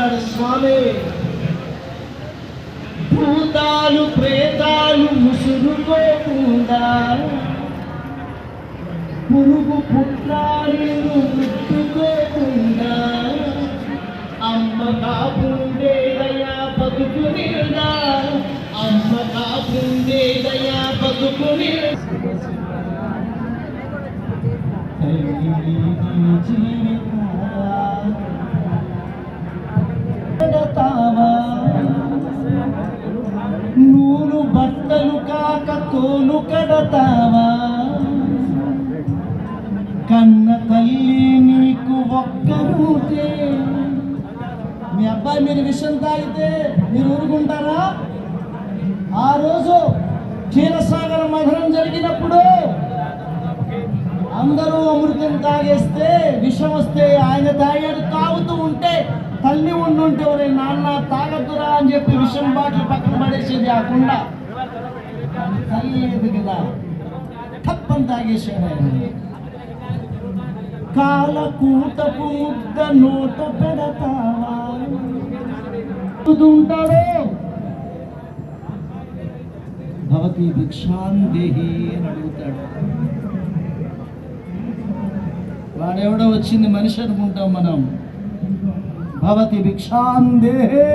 అంటాడు స్వామి. భూతాలు ప్రేతాలు ముసురుకోకుండా, పురుగు పుట్రాలు ముట్టుకోకుండా, అమ్మ కాపుండేదయా బతుకు నిండా, అమ్మ కాపుండేదయా బతుకు నూలు బట్టలు కాక తోలు కడతావా, కన్న తల్లి నీకు ఒక్కరుతే. మీ అబ్బాయి మీరు విషయం తాగితే మీరు ఊరుకుంటారా? ఆ రోజు క్షీరసాగర మధురం జరిగినప్పుడు అందరూ అమృతం తాగేస్తే విషం వస్తే ఆయన తాగాడు. తాగుతూ ఉంటే తల్లి ఉండుంటే ఒరే నాన్న తాగద్దురా అని చెప్పి విషం బాటిల్ పక్కన పడేసేది ఆ కుండ. తల్లి లేదు కదా, తప్పని తాగేసాడు ఆయన. కాలకూటపు ముద్ద నోట పెడతావా ఉంటాడో, భవతి భిక్షాందేహి అని అడుగుతాడు. వాడెవడో వచ్చింది మనిషి అనుకుంటాం మనం. భవతి భిక్షాందేహి.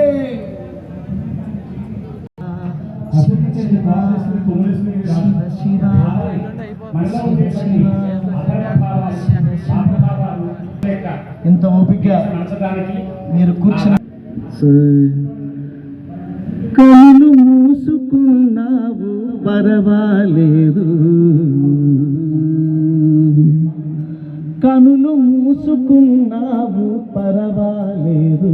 ఇంత ఓపిక మీరు కూర్చుని కళ్ళు మూసుకున్నావు పర్వాలేదు, కనులు మూసుకున్నావు పర్వాలేదు.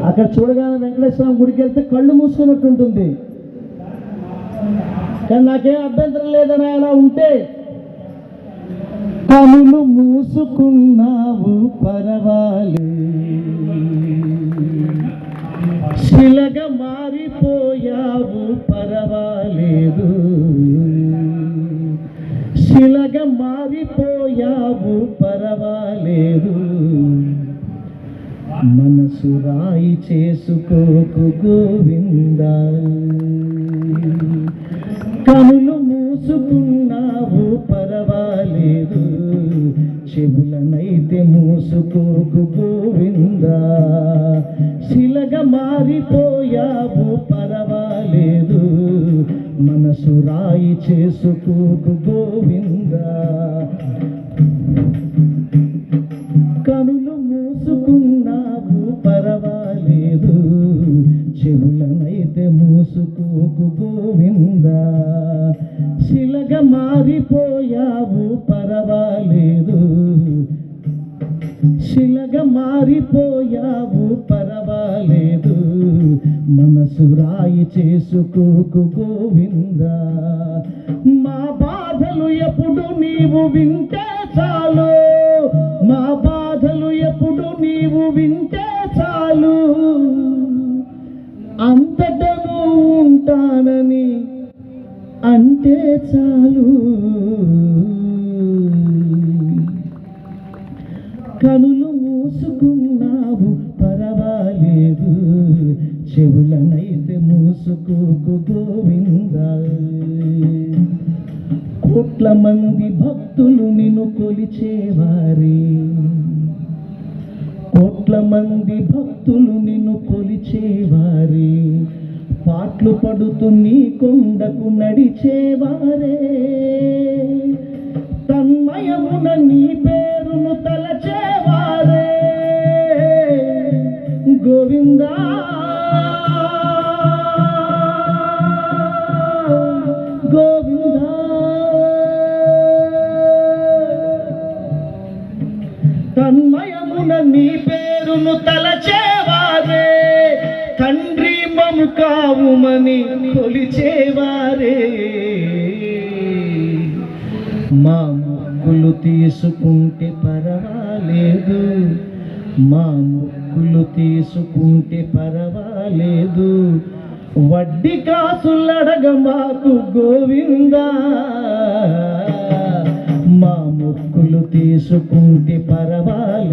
అక్కడ చూడగానే వెంకటేశ్వర గుడికి వెళ్తే కళ్ళు మూసుకున్నట్టు ఉంటుంది. కానీ నాకేం అభ్యంతరం లేదని అలా ఉంటే, కనులు మూసుకున్నావు పర్వాలేదు, శిలగా మారిపోయావు పర్వాలేదు, శిలగా మారిపోయావు పర్వాలేదు. మనసు రాయి చేసుకోకు గోవిందా, కనులు మూసుకున్నావు పర్వాలేదు, చెవులనైతే మూసుకోకు గోవిందా, శిలగా మారిపోయావు పర్వాలేదు, మనసు రాయి చేసుకోకు గోవిందా. కనులు మూసుకున్నావు పర్వాలేదు, చెవులనైతే మూసుకోకు గోవిందా, శిలగా మారిపోయావు పర్వాలేదు, శిలగా మారిపోయావు పర్వాలేదు, మనసు రాయి చేసుకోకు గోవిందా. మా బాధలు ఎప్పుడు నీవు వింటే చాలు, మా బాధలు ఎప్పుడు నీవు వింటే చాలు, అంతటను ఉంటానని అంటే చాలు. కనులు మూసుకున్నావు పర్వాలేదు, చెవులనైతే మూసుకోకు గోవిందా. కోట్ల మంది భక్తులు నిన్ను కొలిచేవారే, కోట్ల మంది భక్తులు నిన్ను కొలిచేవారే, పాటలు పడుతూ నీ కొండకు నడిచేవారే, తన్మయమున నీ పేరును తలచేవారే. గోవిందా గోవిందా, తన్మయమున నీ పేరును తలచేవారే, తండ్రి మము కావుమని కొలిచేవారే. మా మొక్కులు తీసుకుంటే పర్వాలేదు, మా మొక్కులు తీసుకుంటే పర్వాలేదు, వడ్డీ కాసులడగ మాకు గోవిందా. మా మొక్కులు తీసుకుంటే పర్వాలేదు,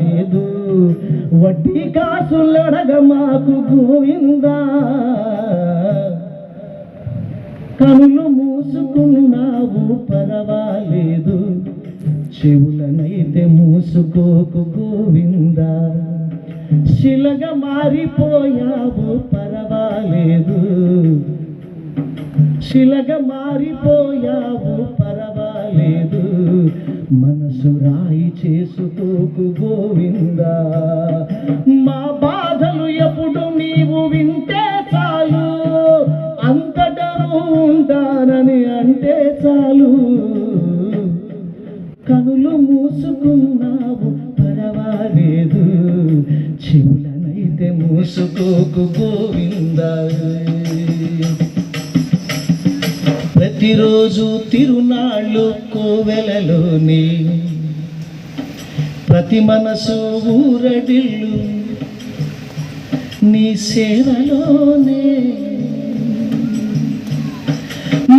వడ్డీ కాసులడగ మాకు గోవిందా, కనులు మూసుకున్నావు పరవాలేదు, చెవులనైతే మూసుకోకు గోవిందా, శిలగా మారిపోయావు పరవాలేదు, శిలగా మారిపోయావు పరవాలేదు, మనసు రాయి చేసుకోకు గోవిందా, మా బాధలు ఎప్పుడు నీవు వింటే చాలు, అంతటను ఉంటానని అంటే చాలు, కనులు మూసుకున్నావు పరవాలేదు, చెవులనైతే మూసుకోకు గోవిందా. ప్రతిరోజు తిరునాళ్ళు కోవెలలోని ప్రతి మనసు ఊరడిల్లు నీ సేవలోనే,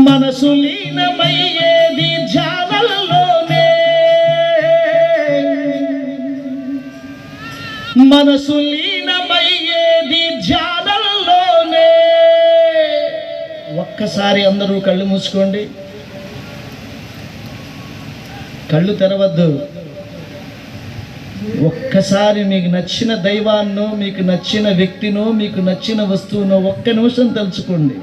మనసు లీనమయ్యేది ధ్యానంలోనే, మనసు లీనమయ్యేది ధ్యానంలోనే. ఒక్కసారి అందరూ కళ్ళు మూసుకోండి, కళ్ళు తెరవద్దు. ఒక్కసారి మీకు నచ్చిన దైవాన్నో, మీకు నచ్చిన వ్యక్తినో, మీకు నచ్చిన వస్తువునో ఒక్క నిమిషం తలుచుకోండి.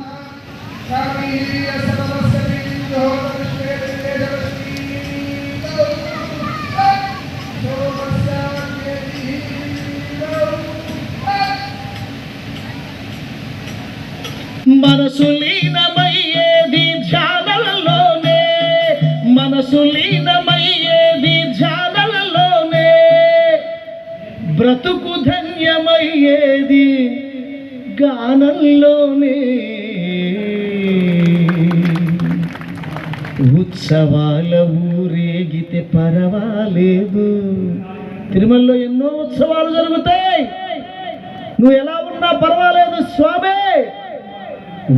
మనసు లీనమయ్యేది ధ్యానంలోనే, మనసు లీనమయ్యేది ధ్యానంలోనే, బ్రతుకు ధన్యమయ్యేది గానంలోనే. ఉత్సవాల ఊరేగితే పరవాలేదు, తిరుమలలో ఎన్నో ఉత్సవాలు జరుగుతాయి, నువ్వు ఎలా ఉన్నా పర్వాలేదు స్వామి.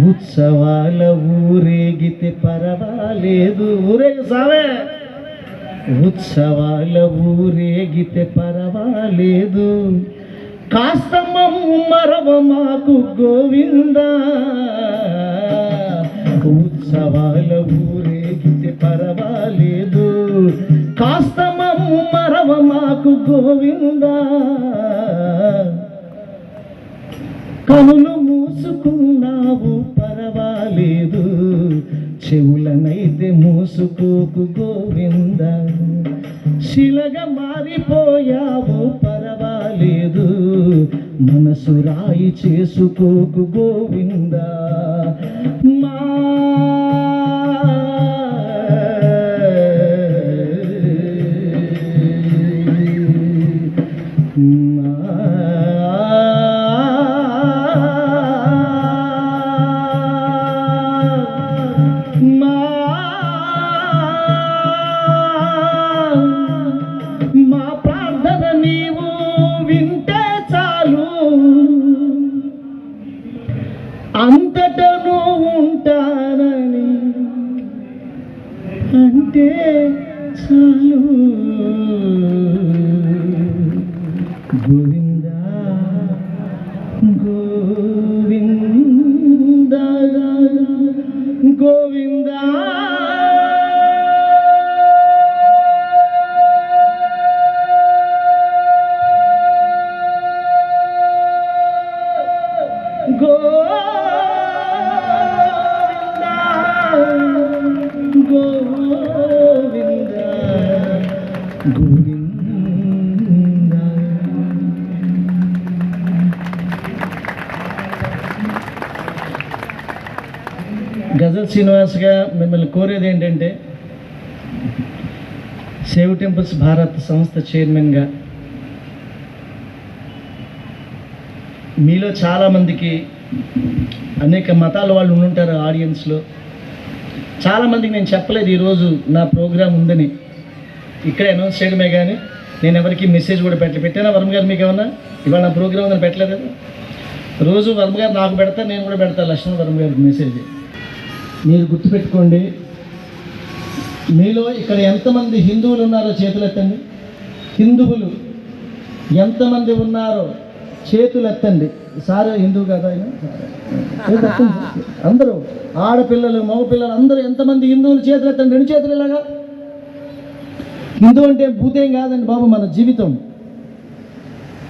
ఉత్సవాల ఊరేగితే పరవాలేదు, ఊరేగి సావే. ఉత్సవాల ఊరేగితే పరవాలేదు, కాస్త మరవ మాకు గోవిందా, ఉత్సవాల ఊరేగితే పరవాలేదు, కాస్త మరవ మాకు గోవిందా, కనులు మూసుకున్నావు పరవాలేదు, చెవులనైతే మూసుకోకు గోవిందా, శిలగా మారిపోయావు పరవాలేదు, మనసు రాయి చేసుకోకు గోవిందా. మా మా ప్రార్థన నీవు వింటే చాలు, అంతటను ఉంటానని అంటే చాలు, గోవిందా గోవిందా గోవిందా. గజల్ శ్రీనివాస్గా మిమ్మల్ని కోరేది ఏంటంటే, సేవ్ టెంపుల్స్ భారత్ సంస్థ చైర్మన్గా మీలో చాలామందికి అనేక మతాల వాళ్ళు ఉండుంటారు ఆడియన్స్లో. చాలామందికి నేను చెప్పలేదు ఈరోజు నా ప్రోగ్రాం ఉందని, ఇక్కడే అనౌన్స్ చేయడమే కానీ నేను ఎవరికి మెసేజ్ కూడా పెట్టానా వర్మ గారు మీకు ఏమన్నా ఇవాళ నా ప్రోగ్రాం ఉందని పెట్టలేదు కదా. రోజు వర్మ గారు నాకు పెడతా, నేను కూడా పెడతాను లక్ష్మణ్ వర్మ గారికి మెసేజ్. మీరు గుర్తుపెట్టుకోండి, మీలో ఇక్కడ ఎంతమంది హిందువులు ఉన్నారో చేతులెత్తండి. హిందువులు ఎంతమంది ఉన్నారో చేతులు ఎత్తండి. సార్ హిందూ కదా ఆయన? చేతులు ఎత్తండి. అందరూ ఆడపిల్లలు మగపిల్లలు అందరూ ఎంతమంది హిందువులు చేతులు ఎత్తండి. 2 చేతులు ఇలాగా. హిందూ అంటే భూతేం కాదండి బాబు, మన జీవితం.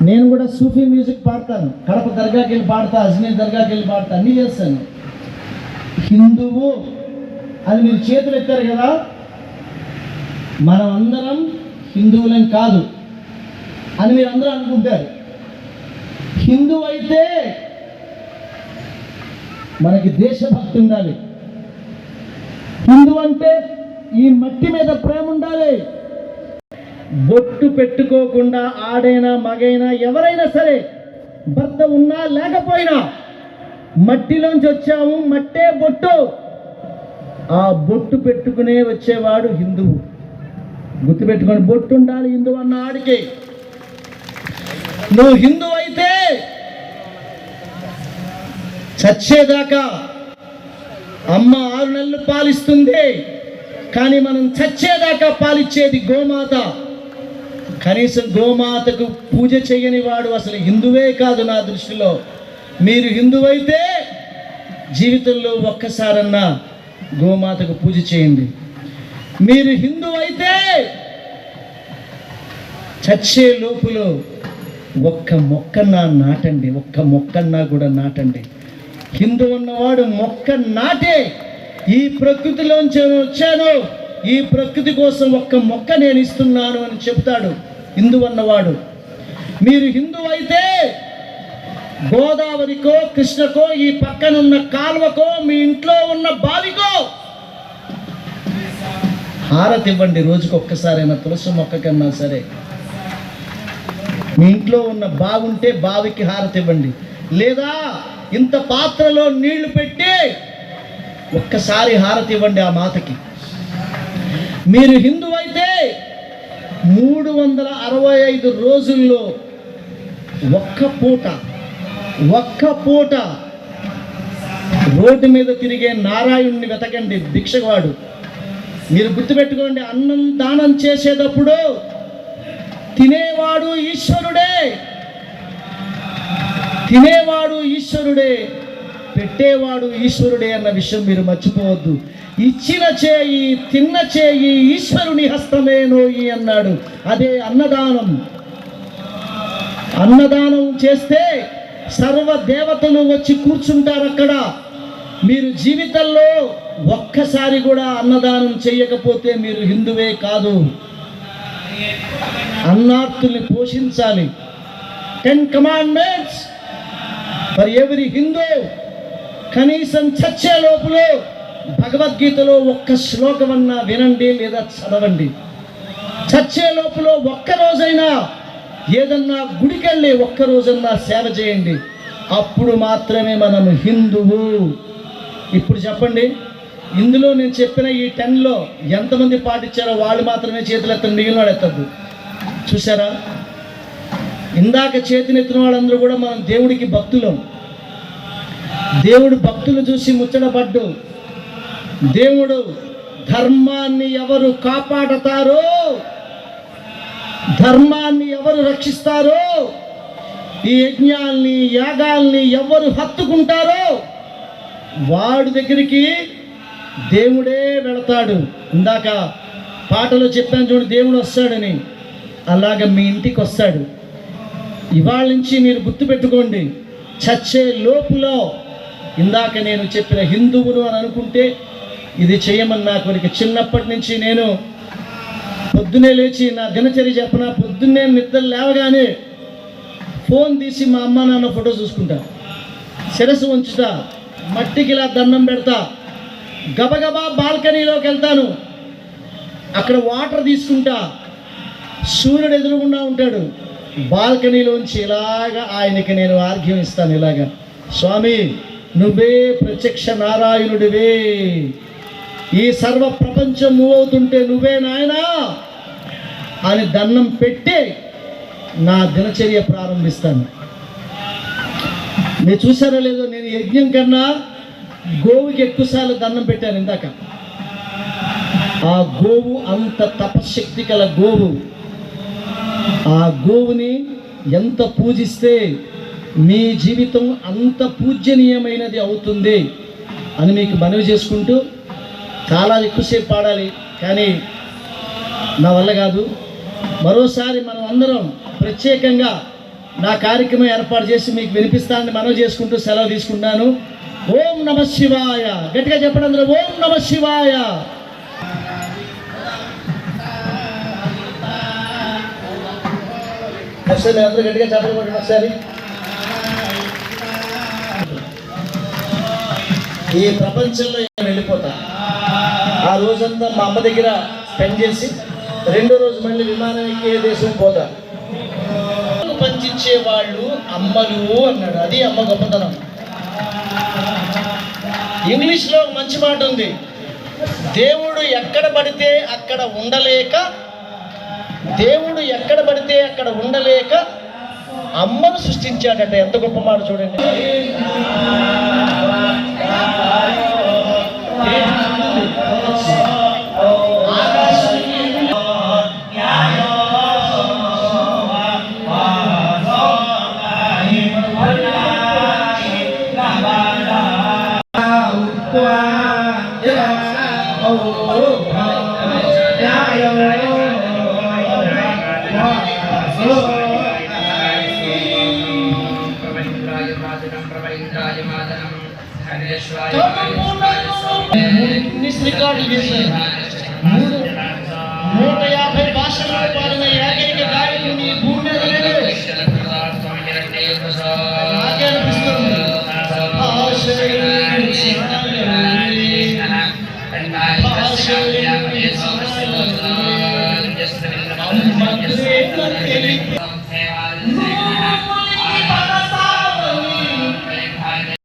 నేను కూడా సూఫీ మ్యూజిక్ పాడతాను. కడప దర్గాకి వెళ్ళి పాడతా, అజ్మీర్ దర్గాకి వెళ్ళి పాడతా, అన్నీ చేస్తాను. హిందువు అని మీరు చేతులు ఎత్తారు కదా, మనం అందరం హిందువులం కాదు అని మీరు అందరూ అనుకుంటారు. హిందూ అయితే మనకి దేశభక్తి ఉండాలి. హిందూ అంటే ఈ మట్టి మీద ప్రేమ ఉండాలి. బొట్టు పెట్టుకోకుండా ఆడైనా మగైనా ఎవరైనా సరే, భర్త ఉన్నా లేకపోయినా, మట్టిలోంచి వచ్చాము, మట్టే బొట్టు. ఆ బొట్టు పెట్టుకునే వచ్చేవాడు హిందువు. గుర్తుపెట్టుకొని, బొట్టు ఉండాలి హిందువు అన్న ఆడికి. నువ్వు హిందూ అయితే చచ్చేదాకా అమ్మ 6 నెలలు పాలిస్తుంది, కానీ మనం చచ్చేదాకా పాలిచ్చేది గోమాత. కనీసం గోమాతకు పూజ చేయని వాడు అసలు హిందువే కాదు నా దృష్టిలో. మీరు హిందువైతే జీవితంలో ఒక్కసారన్నా గోమాతకు పూజ చేయండి. మీరు హిందూ అయితే చచ్చే లోపులో ఒక్క మొక్కన్నా నాటండి, ఒక్క మొక్కన్నా కూడా నాటండి. హిందూ ఉన్నవాడు మొక్క నాటే. ఈ ప్రకృతిలోంచి వచ్చాను, ఈ ప్రకృతి కోసం ఒక్క మొక్క నేను ఇస్తున్నాను అని చెప్తాడు హిందూ అన్నవాడు. మీరు హిందూ అయితే గోదావరికో కృష్ణకో ఈ పక్కనున్న కాలువకో మీ ఇంట్లో ఉన్న బావికో హారతి ఇవ్వండి. రోజుకు ఒక్కసారైనా తులసి మొక్క కన్నా సరే. మీ ఇంట్లో ఉన్న బాగుంటే బావికి హారతి ఇవ్వండి. లేదా ఇంత పాత్రలో నీళ్లు పెట్టి ఒక్కసారి హారతి ఇవ్వండి ఆ మాతకి. మీరు హిందూ అయితే 365 రోజుల్లో ఒక్క పూట రోడ్డు మీద తిరిగే నారాయణుడిని వెతకండి, భిక్షవాడు. మీరు గుర్తుపెట్టుకోండి, అన్నం దానం చేసేటప్పుడు తినేవాడు ఈశ్వరుడే, పెట్టేవాడు ఈశ్వరుడే అన్న విషయం మీరు మర్చిపోవద్దు. ఇచ్చిన చేయి తిన్న చేయి ఈశ్వరుని హస్తమేనోయి అన్నాడు. అదే అన్నదానం. అన్నదానం చేస్తే సర్వ దేవతలు వచ్చి కూర్చుంటారు అక్కడ. మీరు జీవితంలో ఒక్కసారి కూడా అన్నదానం చేయకపోతే మీరు హిందువే కాదు. అన్నార్తుల్ని పోషించాలి. 10 commandments ఫర్ ఎవరీ హిందూ. కనీసం చచ్చే లోపల భగవద్గీతలో ఒక్క శ్లోకమన్నా వినండి లేదా చదవండి. చచ్చే లోపల ఒక్కరోజైనా ఏదన్నా గుడికెళ్ళి ఒక్కరోజన్నా సేవ చేయండి. అప్పుడు మాత్రమే మనం హిందువు. ఇప్పుడు చెప్పండి, ఇందులో నేను చెప్పిన ఈ 10లో ఎంతమంది పాటించారో వాళ్ళు మాత్రమే చేతులు ఎత్తండి, మిగిలిన వాడు ఎత్తద్దు. చూసారా, ఇందాక చేతినెత్తిన వాళ్ళందరూ కూడా మనం దేవుడికి భక్తులం. దేవుడు భక్తులు చూసి ముచ్చటపడ్డు. దేవుడు ధర్మాన్ని ఎవరు కాపాడతారో, ధర్మాన్ని ఎవరు రక్షిస్తారో, ఈ యజ్ఞాల్ని యాగాల్ని ఎవరు హత్తుకుంటారో వాడి దగ్గరికి దేవుడే వెళతాడు. ఇందాక పాటలో చెప్పాను చూడు, దేవుడు వస్తాడని. అలాగ మీ ఇంటికి వస్తాడు. ఇవాళ నుంచి మీరు గుర్తుపెట్టుకోండి, చచ్చే లోపులో ఇందాక నేను చెప్పిన హిందువులు అని అనుకుంటే ఇది చేయమని నా కోరిక. చిన్నప్పటి నుంచి నేను పొద్దునే లేచి నా దినచర్య చెప్పిన, పొద్దున్నే నిద్ర లేవగానే ఫోన్ తీసి మా అమ్మ నాన్న ఫోటో చూసుకుంటా, శిరస్సు ఉంచుతా, మట్టికి ఇలా దండం పెడతా, గబగబా బాల్కనీలోకి వెళ్తాను, అక్కడ వాటర్ తీసుకుంటా. సూర్యుడు ఎదురుగుండా ఉంటాడు, బాల్కనీలోంచి ఇలాగా ఆయనకి నేను ఆర్ఘ్యం ఇస్తాను. ఇలాగా, స్వామి నువ్వే ప్రత్యక్ష నారాయణుడివే, ఈ సర్వ ప్రపంచం మూవ్ అవుతుంటే నువ్వే నాయనా అని దండం పెట్టి నా దినచర్య ప్రారంభిస్తాను. మీరు చూసారో లేదో, నేను యజ్ఞం కన్నా గోవుకి ఎక్కువసార్లు దండం పెట్టాను. ఇందాక ఆ గోవు అంత తపశక్తి కల గోవు. ఆ గోవుని ఎంత పూజిస్తే మీ జీవితం అంత పూజనీయమైనది అవుతుంది అని మీకు మనవి చేసుకుంటూ, చాలా ఎక్కువసేపు పాడాలి కానీ నా వల్ల కాదు. మరోసారి మనం అందరం ప్రత్యేకంగా నా కార్యక్రమం ఏర్పాటు చేసి మీకు వినిపిస్తానని మనవి చేసుకుంటూ సెలవు తీసుకుంటాను. ఓం నమ శివాయ. గట్టిగా చెప్పండి అందరూ, ఓం నమ శివాయ. ఒకసారి అందరూ గట్టిగా చెప్పండి. ఒకసారి ఈ ప్రపంచంలో వెళ్ళిపోతా, ఆ రోజంతా మా అమ్మ దగ్గర స్పెండ్ చేసి రెండో రోజు మళ్ళీ విమానం ఎక్కి ఏ దేశం పోతా. పంచించే వాళ్ళు అమ్మలు అన్నాడు. అది అమ్మ గొప్పతనం. ఇంగ్లీష్లో మంచి మాట ఉంది, దేవుడు ఎక్కడ పడితే అక్కడ ఉండలేక అమ్మను సృష్టించాడట. ఎంత గొప్ప మాట చూడండి. రికార్డులు చేశారు. 150 భాషల్లో పాడిన